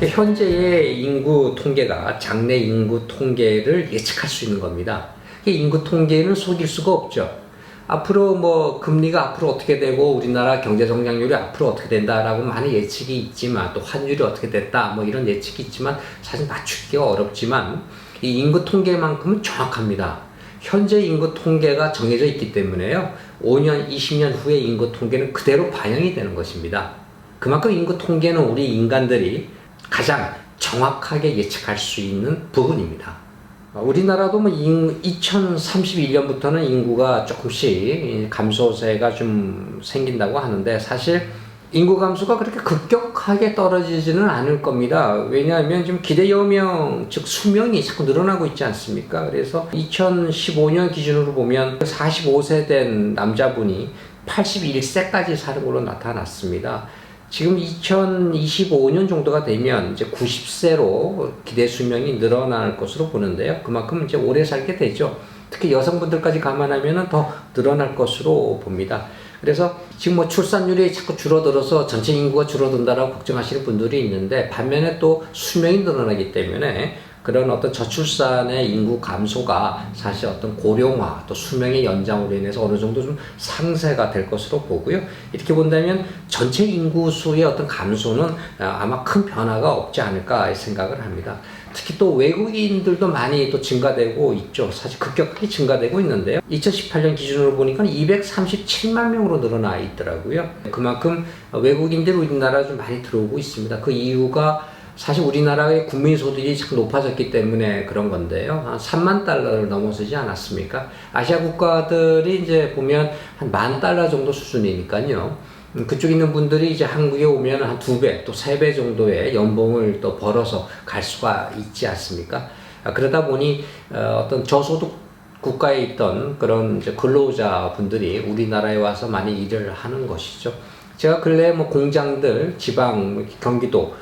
현재의 인구 통계가 장래 인구 통계를 예측할 수 있는 겁니다. 인구 통계는 속일 수가 없죠. 앞으로 뭐 금리가 앞으로 어떻게 되고 우리나라 경제 성장률이 앞으로 어떻게 된다라고 많은 예측이 있지만, 또 환율이 어떻게 됐다 뭐 이런 예측이 있지만 사실 맞추기가 어렵지만 이 인구 통계만큼은 정확합니다. 현재 인구 통계가 정해져 있기 때문에요, 5년, 20년 후의 인구 통계는 그대로 반영이 되는 것입니다. 그만큼 인구 통계는 우리 인간들이 가장 정확하게 예측할 수 있는 부분입니다. 우리나라도 뭐 2031년부터는 인구가 조금씩 감소세가 좀 생긴다고 하는데, 사실 인구 감소가 그렇게 급격하게 떨어지지는 않을 겁니다. 왜냐하면 지금 기대 여명, 즉 수명이 자꾸 늘어나고 있지 않습니까? 그래서 2015년 기준으로 보면 45세 된 남자분이 81세까지 사는 걸로 나타났습니다. 지금 2025년 정도가 되면 이제 90세로 기대 수명이 늘어날 것으로 보는데요. 그만큼 이제 오래 살게 되죠. 특히 여성분들까지 감안하면 더 늘어날 것으로 봅니다. 그래서 지금 뭐 출산율이 자꾸 줄어들어서 전체 인구가 줄어든다라고 걱정하시는 분들이 있는데, 반면에 또 수명이 늘어나기 때문에 그런 어떤 저출산의 인구 감소가 사실 어떤 고령화 또 수명의 연장으로 인해서 어느 정도 좀 상쇄가 될 것으로 보고요. 이렇게 본다면 전체 인구수의 어떤 감소는 아마 큰 변화가 없지 않을까 생각을 합니다. 특히 또 외국인들도 많이 또 증가되고 있죠. 사실 급격하게 증가되고 있는데요. 2018년 기준으로 보니까 237만 명으로 늘어나 있더라고요. 그만큼 외국인들이 우리나라 좀 많이 들어오고 있습니다. 그 이유가 사실 우리나라의 국민소득이 참 높아졌기 때문에 그런 건데요. 한 3만 달러를 넘어서지 않았습니까? 아시아 국가들이 이제 보면 한 10,000달러 정도 수준이니까요. 그쪽에 있는 분들이 이제 한국에 오면 한 2배, 또 3배 정도의 연봉을 또 벌어서 갈 수가 있지 않습니까? 그러다 보니 어떤 저소득 국가에 있던 그런 이제 근로자 분들이 우리나라에 와서 많이 일을 하는 것이죠. 제가 근래에 뭐 공장들, 지방, 경기도,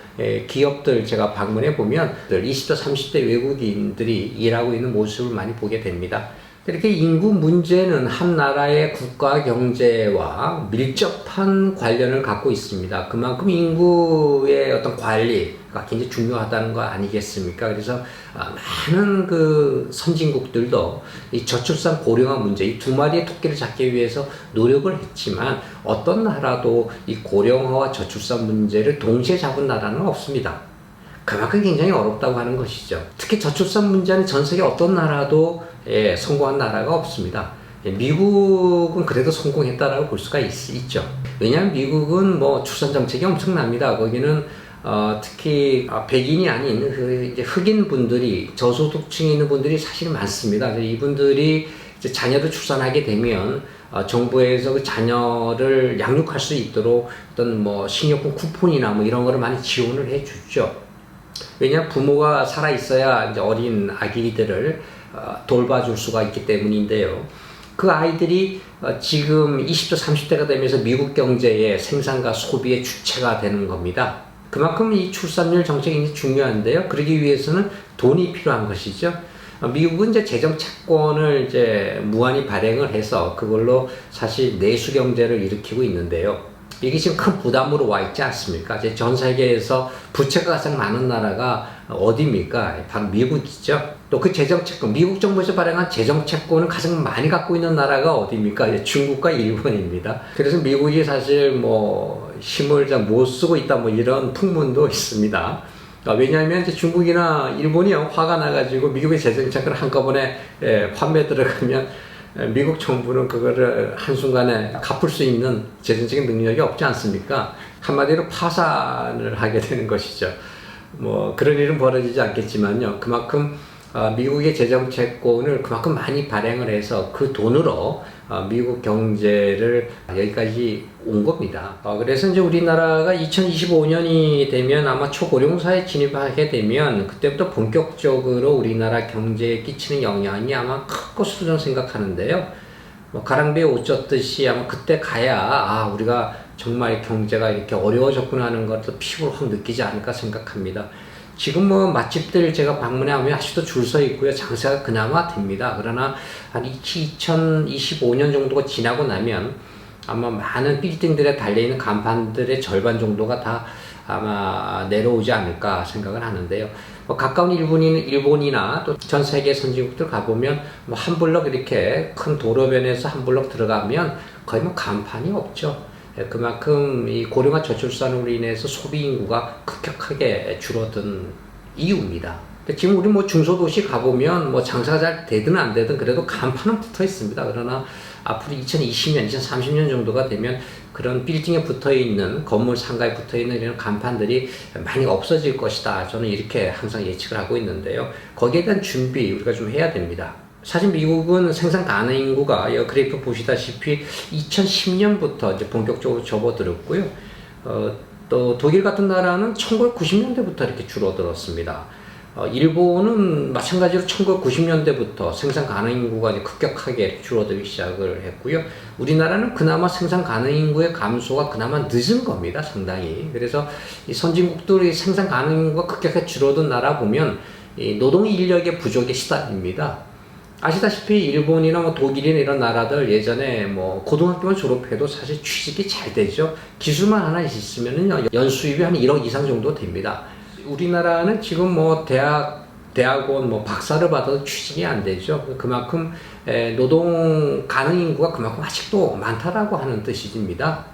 기업들 제가 방문해 보면 20대, 30대 외국인들이 일하고 있는 모습을 많이 보게 됩니다. 이렇게 인구 문제는 한 나라의 국가 경제와 밀접한 관련을 갖고 있습니다. 그만큼 인구의 어떤 관리가 굉장히 중요하다는 거 아니겠습니까? 그래서 많은 그 선진국들도 이 저출산 고령화 문제, 이 두 마리의 토끼를 잡기 위해서 노력을 했지만 어떤 나라도 이 고령화와 저출산 문제를 동시에 잡은 나라는 없습니다. 그만큼 굉장히 어렵다고 하는 것이죠. 특히 저출산 문제는 전 세계 어떤 나라도 성공한 나라가 없습니다. 미국은 그래도 성공했다라고 볼 수가 있죠. 왜냐하면 미국은 뭐 출산 정책이 엄청납니다. 거기는 특히 백인이 아닌 이제 흑인 분들이, 저소득층에 있는 분들이 사실 많습니다. 이분들이 이제 자녀를 출산하게 되면 정부에서 그 자녀를 양육할 수 있도록 어떤 뭐 식료품 쿠폰이나 뭐 이런 거를 많이 지원을 해주죠. 왜냐하면 부모가 살아 있어야 이제 어린 아기들을 돌봐줄 수가 있기 때문인데요. 그 아이들이 지금 20대, 30대가 되면서 미국 경제의 생산과 소비의 주체가 되는 겁니다. 그만큼 이 출산율 정책이 굉장히 중요한데요. 그러기 위해서는 돈이 필요한 것이죠. 미국은 이제 재정 채권을 이제 무한히 발행을 해서 그걸로 사실 내수 경제를 일으키고 있는데요. 이게 지금 큰 부담으로 와 있지 않습니까? 이제 전 세계에서 부채가 가장 많은 나라가 어디입니까? 바로 미국이죠. 또 그 재정채권, 미국 정부에서 발행한 재정채권을 가장 많이 갖고 있는 나라가 어디입니까? 이제 중국과 일본입니다. 그래서 미국이 사실 뭐 힘을 잘 못 쓰고 있다 뭐 이런 풍문도 있습니다. 왜냐하면 이제 중국이나 일본이 화가 나가지고 미국의 재정채권을 한꺼번에 환매 들어가면 미국 정부는 그거를 한순간에 갚을 수 있는 재정적인 능력이 없지 않습니까? 한마디로 파산을 하게 되는 것이죠. 뭐 그런 일은 벌어지지 않겠지만요. 그만큼 미국의 재정채권을 그만큼 많이 발행을 해서 그 돈으로 미국 경제를 여기까지 온 겁니다. 그래서 이제 우리나라가 2025년이 되면 아마 초고령사에 진입하게 되면 그때부터 본격적으로 우리나라 경제에 끼치는 영향이 아마 클 것으로 저는 생각하는데요. 뭐 가랑비에 옷 젖듯이 아마 그때 가야 우리가 정말 경제가 이렇게 어려워졌구나 하는 것을 피부로 확 느끼지 않을까 생각합니다. 지금 뭐 맛집들 제가 방문하면 아직도 줄 서 있고요. 장사가 그나마 됩니다. 그러나 한 2025년 정도가 지나고 나면 아마 많은 빌딩들에 달려있는 간판들의 절반 정도가 다 아마 내려오지 않을까 생각을 하는데요. 뭐 가까운 일본이나 또 전 세계 선진국들 가보면 뭐 한 블럭 이렇게 큰 도로변에서 한 블럭 들어가면 거의 뭐 간판이 없죠. 그만큼 이 고령화 저출산으로 인해서 소비 인구가 급격하게 줄어든 이유입니다. 지금 우리 뭐 중소도시 가보면 뭐 장사가 잘 되든 안 되든 그래도 간판은 붙어 있습니다. 그러나 앞으로 2020년, 2030년 정도가 되면 그런 빌딩에 붙어 있는 건물 상가에 붙어 있는 이런 간판들이 많이 없어질 것이다. 저는 이렇게 항상 예측을 하고 있는데요. 거기에 대한 준비 우리가 좀 해야 됩니다. 사실 미국은 생산 가능 인구가 이 그래프 보시다시피 2010년부터 이제 본격적으로 접어들었고요. 또 독일 같은 나라는 1990년대부터 이렇게 줄어들었습니다. 일본은 마찬가지로 1990년대부터 생산 가능 인구가 이제 급격하게 줄어들기 시작을 했고요. 우리나라는 그나마 생산 가능 인구의 감소가 그나마 늦은 겁니다, 상당히. 그래서 이 선진국들이 생산 가능 인구가 급격하게 줄어든 나라 보면 이 노동 인력의 부족에 시달립니다. 아시다시피 일본이나 뭐 독일이나 이런 나라들 예전에 뭐 고등학교만 졸업해도 사실 취직이 잘 되죠. 기술만 하나 있으면은 연수입이 한 1억 이상 정도 됩니다. 우리나라는 지금 뭐 대학원 뭐 박사를 받아도 취직이 안 되죠. 그만큼 노동 가능 인구가 그만큼 아직도 많다라고 하는 뜻입니다.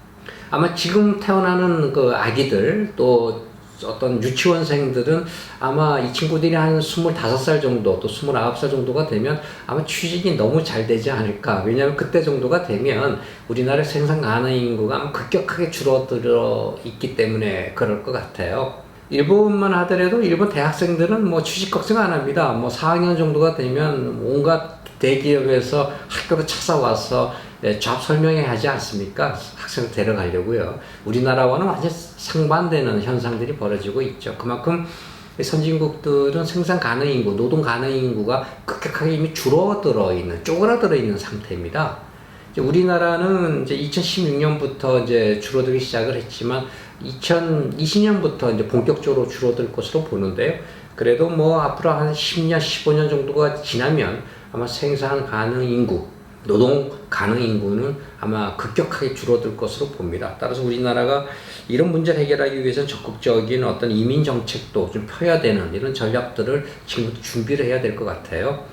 아마 지금 태어나는 그 아기들 또 어떤 유치원생들은 아마 이 친구들이 한 25살 정도 또 29살 정도가 되면 아마 취직이 너무 잘 되지 않을까. 왜냐하면 그때 정도가 되면 우리나라 생산 가능 인구가 아마 급격하게 줄어들어 있기 때문에 그럴 것 같아요. 일본만 하더라도 일본 대학생들은 뭐 취직 걱정 안 합니다. 뭐 4학년 정도가 되면 온갖 대기업에서 학교로 찾아와서 잡 설명회 하지 않습니까? 학생을 데려가려고요. 우리나라와는 완전 상반되는 현상들이 벌어지고 있죠. 그만큼 선진국들은 생산 가능 인구, 노동 가능 인구가 급격하게 이미 줄어들어 있는, 쪼그라들어 있는 상태입니다. 이제 우리나라는 이제 2016년부터 이제 줄어들기 시작을 했지만 2020년부터 이제 본격적으로 줄어들 것으로 보는데요. 그래도 뭐 앞으로 한 10년, 15년 정도가 지나면 아마 생산 가능 인구, 노동 가능 인구는 아마 급격하게 줄어들 것으로 봅니다. 따라서 우리나라가 이런 문제를 해결하기 위해서는 적극적인 어떤 이민 정책도 좀 펴야 되는 이런 전략들을 지금부터 준비를 해야 될 것 같아요.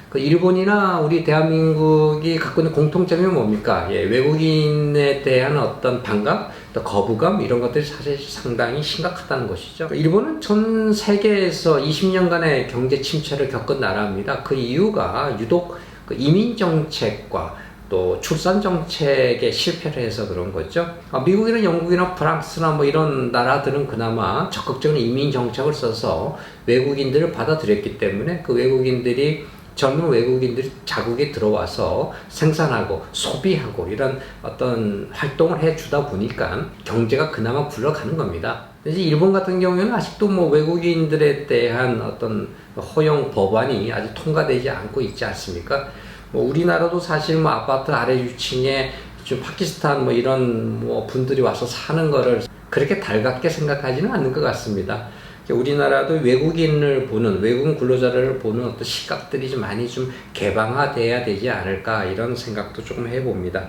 그 일본이나 우리 대한민국이 갖고 있는 공통점이 뭡니까? 외국인에 대한 어떤 반감, 또 거부감 이런 것들이 사실 상당히 심각하다는 것이죠. 일본은 전 세계에서 20년간의 경제 침체를 겪은 나라입니다. 그 이유가 유독 그 이민 정책과 또 출산 정책에 실패를 해서 그런 거죠. 미국이나 영국이나 프랑스나 뭐 이런 나라들은 그나마 적극적인 이민 정책을 써서 외국인들을 받아들였기 때문에 그 외국인들이 젊은 외국인들이 자국에 들어와서 생산하고 소비하고 이런 어떤 활동을 해주다 보니까 경제가 그나마 굴러가는 겁니다. 이제 일본 같은 경우에는 아직도 뭐 외국인들에 대한 어떤 허용 법안이 아직 통과되지 않고 있지 않습니까? 뭐 우리나라도 사실 뭐 아파트 아래 유층에 좀 파키스탄 뭐 이런 뭐 분들이 와서 사는 거를 그렇게 달갑게 생각하지는 않는 것 같습니다. 우리나라도 외국인을 보는, 외국인 근로자를 보는 어떤 시각들이 좀 많이 좀 개방화돼야 되지 않을까 이런 생각도 조금 해봅니다.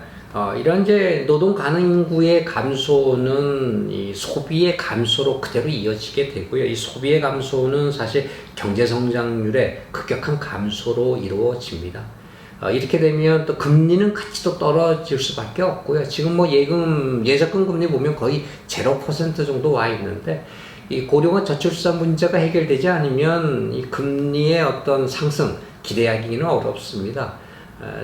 이런 이제 노동 가능 인구의 감소는 이 소비의 감소로 그대로 이어지게 되고요. 이 소비의 감소는 사실 경제 성장률의 급격한 감소로 이루어집니다. 이렇게 되면 또 금리는 같이 또 떨어질 수밖에 없고요. 지금 뭐 예적금 금리 보면 거의 0% 정도 와 있는데 이 고령화 저출산 문제가 해결되지 않으면 이 금리의 어떤 상승 기대하기는 어렵습니다.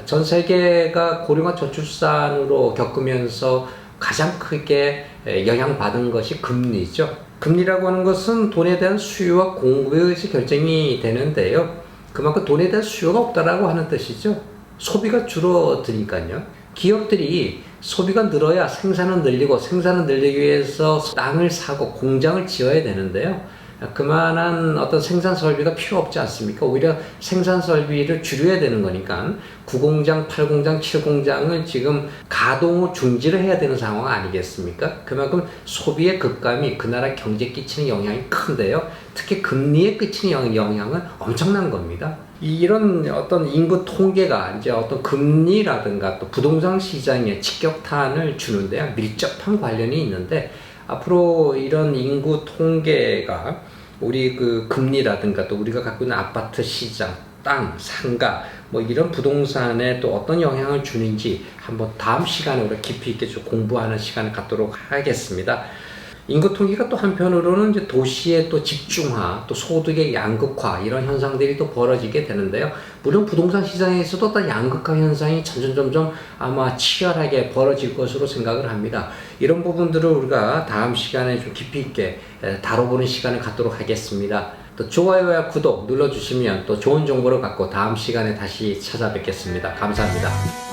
전 세계가 고령화 저출산으로 겪으면서 가장 크게 영향받은 것이 금리죠. 금리라고 하는 것은 돈에 대한 수요와 공급에 의해서 결정이 되는데요. 그만큼 돈에 대한 수요가 없다라고 하는 뜻이죠. 소비가 줄어드니까요. 기업들이 소비가 늘어야 생산은 늘리고 생산을 늘리기 위해서 땅을 사고 공장을 지어야 되는데요. 그만한 어떤 생산 설비가 필요 없지 않습니까? 오히려 생산 설비를 줄여야 되는 거니까 9공장, 8공장, 7공장을 지금 가동을 중지를 해야 되는 상황 아니겠습니까? 그만큼 소비의 급감이 그 나라 경제에 끼치는 영향이 큰데요. 특히 금리에 끼치는 영향은 엄청난 겁니다. 이런 어떤 인구 통계가 이제 어떤 금리라든가 또 부동산 시장에 직격탄을 주는데요. 밀접한 관련이 있는데 앞으로 이런 인구 통계가 우리 그 금리라든가 또 우리가 갖고 있는 아파트 시장, 땅, 상가 뭐 이런 부동산에 또 어떤 영향을 주는지 한번 다음 시간에 우리 깊이 있게 좀 공부하는 시간을 갖도록 하겠습니다. 인구 통계가 또 한편으로는 이제 도시의 또 집중화, 또 소득의 양극화 이런 현상들이 또 벌어지게 되는데요. 물론 부동산 시장에서도 또 양극화 현상이 점점 아마 치열하게 벌어질 것으로 생각을 합니다. 이런 부분들을 우리가 다음 시간에 좀 깊이 있게 다뤄보는 시간을 갖도록 하겠습니다. 또 좋아요와 구독 눌러주시면 또 좋은 정보를 갖고 다음 시간에 다시 찾아뵙겠습니다. 감사합니다.